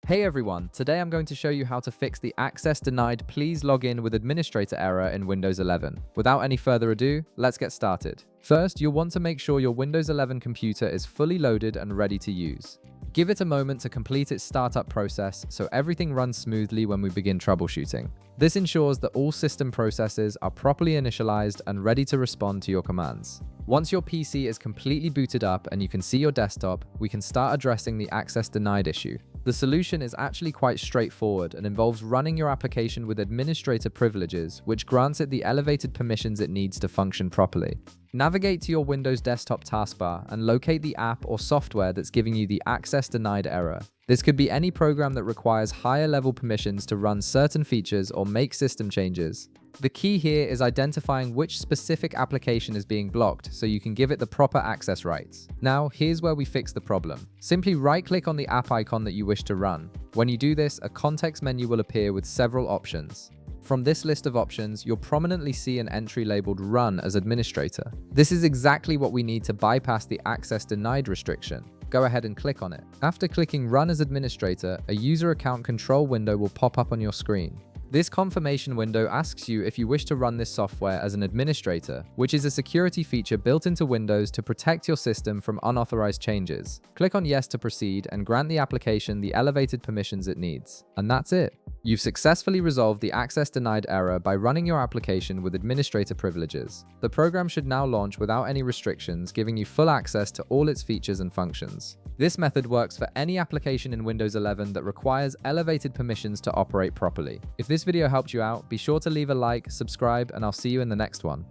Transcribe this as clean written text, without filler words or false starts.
Hey everyone, today I'm going to show you how to fix the access denied please log in with administrator error in Windows 11. Without any further ado, let's get started. First, you'll want to make sure your Windows 11 computer is fully loaded and ready to use. Give it a moment to complete its startup process so everything runs smoothly when we begin troubleshooting. This ensures that all system processes are properly initialized and ready to respond to your commands. Once your PC is completely booted up and you can see your desktop, we can start addressing the access denied issue. The solution is actually quite straightforward and involves running your application with administrator privileges, which grants it the elevated permissions it needs to function properly. Navigate to your Windows desktop taskbar and locate the app or software that's giving you the access denied error. This could be any program that requires higher level permissions to run certain features or make system changes. The key here is identifying which specific application is being blocked so you can give it the proper access rights. Now, here's where we fix the problem. Simply right-click on the app icon that you wish to run. When you do this, a context menu will appear with several options. From this list of options, you'll prominently see an entry labeled Run as Administrator. This is exactly what we need to bypass the access denied restriction. Go ahead and click on it. After clicking Run as Administrator, a user account control window will pop up on your screen. This confirmation window asks you if you wish to run this software as an administrator, which is a security feature built into Windows to protect your system from unauthorized changes. Click on Yes to proceed and grant the application the elevated permissions it needs. And that's it. You've successfully resolved the access denied error by running your application with administrator privileges. The program should now launch without any restrictions, giving you full access to all its features and functions. This method works for any application in Windows 11 that requires elevated permissions to operate properly. If this video helped you out, be sure to leave a like, subscribe, and I'll see you in the next one.